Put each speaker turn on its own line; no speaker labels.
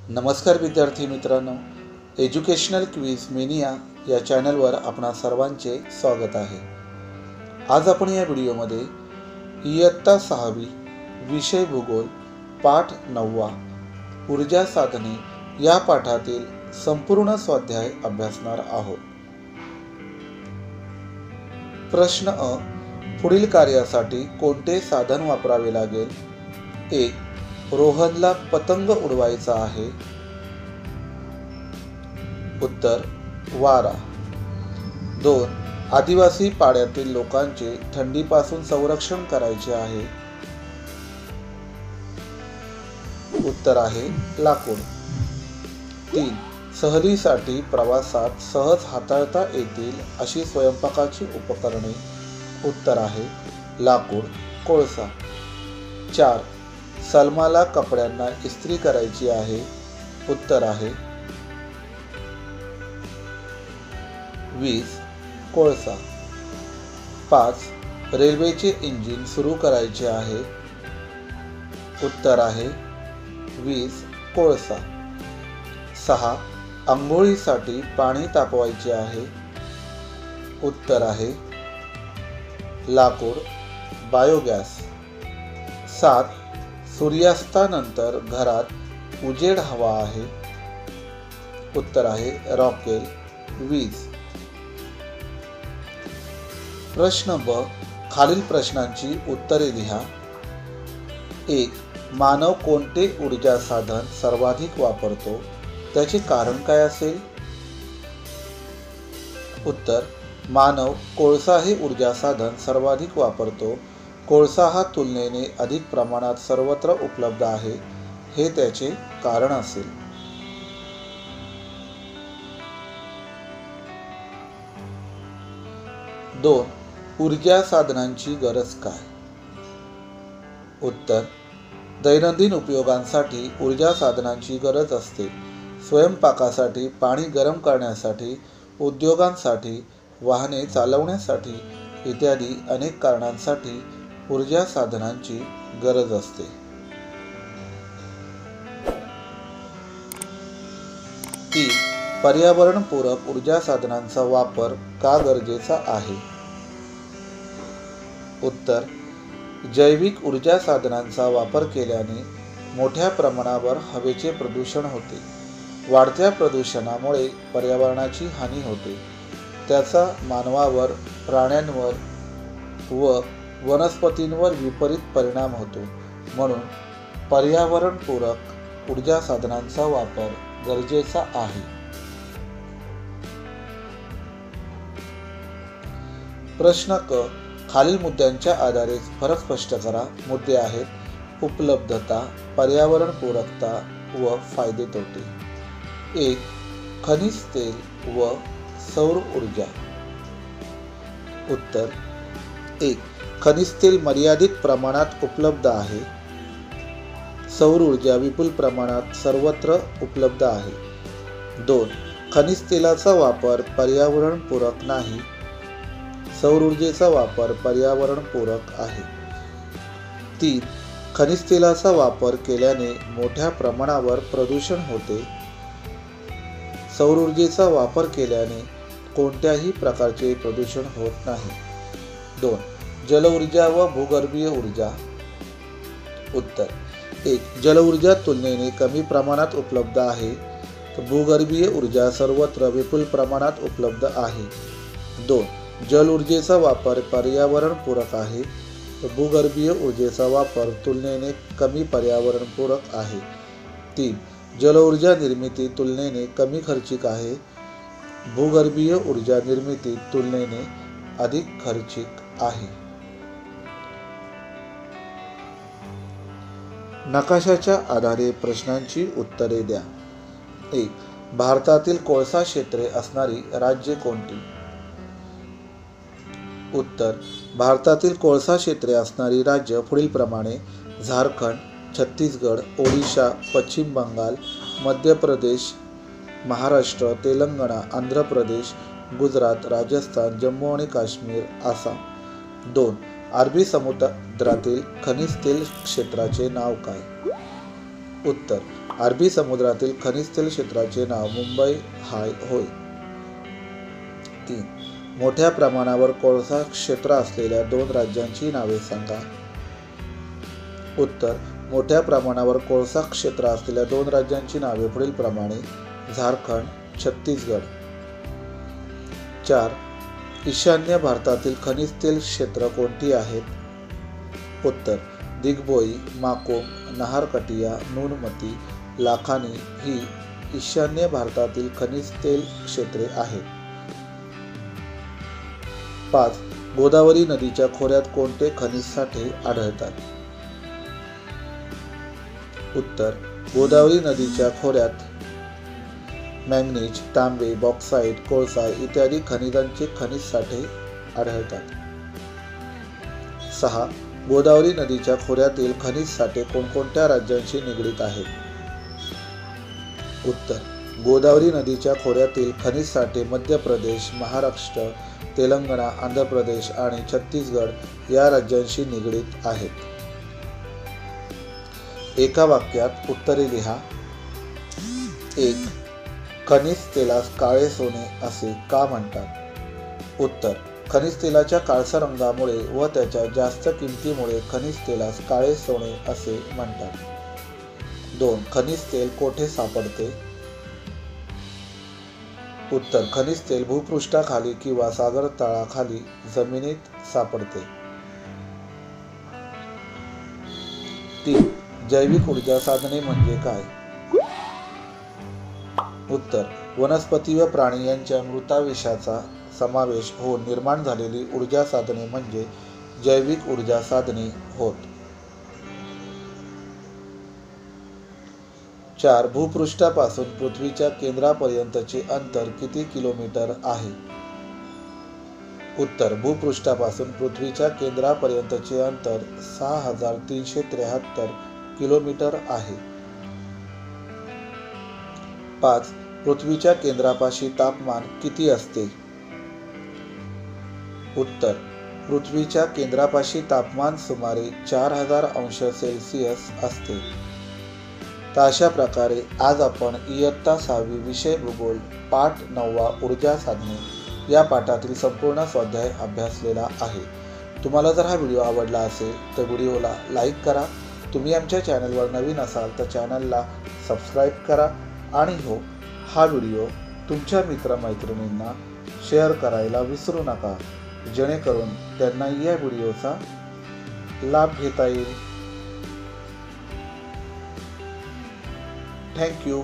नमस्कार विद्यार्थी मित्रांनो, एज्युकेशनल क्विज मेनिया या चॅनलवर आपणा सर्वांचे स्वागत आहे। आज आपण या व्हिडिओमध्ये इयत्ता 6वी विषय भूगोल पाठ 9 ऊर्जा साधने या पाठातील संपूर्ण स्वाध्याय अभ्यासणार आहोत। प्रश्न अ, पुढील कार्यासाठी कोणते साधन वापरावे लागेल? 1. रोहनला पतंग उडवायचा आहे। उत्तर वारा। 2. आदिवासी पाड्यातील लोकांचे थंडीपासून संरक्षण करायचे आहे। उत्तर आहे लाकूड। 3. सहलीसाठी प्रवासात सहज हाताळता येतील अशी स्वयंपाकाची उपकरणे। उत्तर आहे लाकूड, कोळसा। 4. सलमाला कपड्यांना इस्त्री करायची आहे। उत्तर आहे वीज, कोळसा। 5. रेल्वेचे इंजिन सुरू करायचे आहे। उत्तर आहे वीज, कोळसा। 6. आंघोळीसाठी पाणी तापवायचे आहे। उत्तर आहे लाकूड, बायोगॅस। 7. सूर्यास्तानंतर घरात उजेड हवा आहे। उत्तर आहे रॉकेल, वीज। प्रश्न ब, खालील प्रश्नांची उत्तरे लिहा। 1. मानव कोणते ऊर्जा साधन सर्वाधिक वापरतो? त्याचे कारण काय असेल? उत्तर, मानव कोळसा हे ऊर्जा साधन सर्वाधिक वापरतो। कोळसा हा तुलनेने अधिक प्रमाणात सर्वत्र उपलब्ध आहे, हे त्याचे कारण असेल। 2. ऊर्जा साधनांची गरज काय? उत्तर, दैनंदिन उपयोगांसाठी ऊर्जा साधनांची गरज असते। स्वयंपाकासाठी, पाणी गरम करण्यासाठी, उद्योगांसाठी, वाहने चालवण्यासाठी इत्यादी अनेक कारणांसाठी ऊर्जा साधनांची गरज असते। 3. पर्यावरणपूरक ऊर्जा साधनांचा वापर का गरजेचा आहे? उत्तर, जैविक ऊर्जा साधनांचा वापर केल्याने मोठ्या प्रमाणावर हवेचे प्रदूषण होते। वाढत्या प्रदूषणामुळे पर्यावरणाची हानी होते। त्याचा मानवावर, प्राण्यांवर व वनस्पतींवर विपरीत परिणाम होतो। म्हणून पर्यावरणपूरक ऊर्जा साधनांचा वापर गरजेचा आहे। प्रश्न क, खालील मुद्द्यांच्या आधारे फरक स्पष्ट करा। मुद्दे आहेत उपलब्धता, पर्यावरणपूरकता व फायदे तोटे। 1. खनिज तेल व सौर ऊर्जा। उत्तर, 1. खनिज तेल मर्यादित प्रमाणात उपलब्ध आहे। सौर ऊर्जा विपुल प्रमाणात सर्वत्र उपलब्ध आहे। 2. खनिज तेलाचा वापर पर्यावरणपूरक नाही। सौर ऊर्जेचा वापर पर्यावरणपूरक आहे। 3. खनिज तेलाचा वापर केल्याने मोठ्या प्रमाणावर प्रदूषण होते। सौर ऊर्जेचा वापर केल्याने कोणत्याही प्रकारचे प्रदूषण होत नाही। 2. जलऊर्जा व भूगर्भीय ऊर्जा। उत्तर, 1. जलऊर्जा तुलनेने कमी प्रमाणात उपलब्ध आहे, तर भूगर्भीय ऊर्जा सर्वत्र विपुल प्रमाणात उपलब्ध आहे। 2. जल ऊर्जेचा वापर पर्यावरणपूरक आहे, तर भूगर्भीय ऊर्जेचा वापर तुलनेने कमी पर्यावरणपूरक आहे। 3. जलऊर्जा निर्मिती तुलनेने कमी खर्चिक आहे। भूगर्भीय ऊर्जा निर्मिती तुलनेने अधिक खर्चिक आहे। नकाशाच्या आधारे प्रश्नांची उत्तरे द्या। 1. भारतातील कोळसा क्षेत्रे असणारी राज्ये कोणती? उत्तर, भारतातील कोळसा क्षेत्रे असणारी राज्य पुढीलप्रमाणे: झारखंड, छत्तीसगड, ओडिशा, पश्चिम बंगाल, मध्य प्रदेश, महाराष्ट्र, तेलंगणा, आंध्र प्रदेश, गुजरात, राजस्थान, जम्मू आणि काश्मीर, आसाम। 2. अरबी समुद्रातील खनिज तेल क्षेत्राचे नाव काय? उत्तर, अरबी समुद्रातील खनिज तेल क्षेत्राचे नाव मुंबई हाय होय. 3. मोठ्या प्रमाणावर कोळसा क्षेत्र असलेल्या 2 राज्यांची नावे सांगा. उत्तर. मोठ्या प्रमाणावर कोळसा क्षेत्र असलेल्या 2 राज्यांची नावे पुढीलप्रमाणे: झारखंड, छत्तीसगड. 4. ईशान्य भारतातील खनिज तेल क्षेत्र कोणती आहेत? उत्तर. दिग्बोई, माकोम, नाहरकटिया, नूनमती, लाखानी ही ईशान्य भारतातील खनिज तेल क्षेत्रे आहेत. 5. गोदावरी नदीच्या खोऱ्यात कोणते खनिज साठे आढळतात? उत्तर. गोदावरी नदीच्या खोऱ्यात मॅंगनीज, तांबे, बॉक्साईट, कोळसा इत्यादी खनिजांचे खनिज साठे आढळतात. 6. गोदावरी नदीच्या खोऱ्यातील खनिज साठे कोणकोणत्या राज्यांशी निगडीत आहेत? उत्तर. गोदावरी नदीच्या खोऱ्यातील खनिज साठे मध्य प्रदेश, महाराष्ट्र, तेलंगणा, आंध्र प्रदेश आणि छत्तीसगड या राज्यांशी निगडीत आहेत. एका वाक्यात उत्तरे लिहा. 1. खनिज तेलास काळे सोने असे का म्हणतात? उत्तर. खनिज तेलाच्या काळसर रंगामुळे व त्याच्या जास्त किमतीमुळे खनिज तेलास काळे सोने असे म्हणतात. 2. खनिज तेल कोठे सापडते? उत्तर. खनिज तेल भूपृष्ठाखाली किंवा सागर तळाखाली जमिनीत सापडते. 3. जैविक ऊर्जा साधने म्हणजे काय? उत्तर. वनस्पती व प्राणी यांच्या मृतावेशाचा समावेश होऊन निर्माण झालेली ऊर्जा साधने म्हणजे जैविक ऊर्जा साधने होत. 4. भूपृष्ठापासून पृथ्वीच्या केंद्रापर्यंतचे अंतर किती किलोमीटर आहे? उत्तर. भूपृष्ठापासून पृथ्वीच्या केंद्रापर्यंतचे अंतर 6373 किलोमीटर आहे. 5. पृथ्वीच्या केंद्रापाशी तापमान किती असते? उत्तर. पृथ्वीच्या केंद्रापाशी तापमान सुमारे 4000 अंश सेल्सिअस असते. तर अशा प्रकारे आज आपण इयत्ता 6वी विषय भूगोल पाठ 9वा ऊर्जा साधने या पाठातील संपूर्ण स्वाध्याय अभ्यासलेला आहे. तुम्हाला जर हा व्हिडिओ आवडला असेल तर व्हिडिओला लाईक करा. तुम्ही आमच्या चॅनलवर नवीन असाल तर चॅनलला सबस्क्राईब करा आणि हा व्हिडिओ तुमच्या मित्रमैत्रिणींना शेअर करायला विसरू नका, जेणेकरून त्यांना या व्हिडिओचा लाभ घेता येईल. Thank you.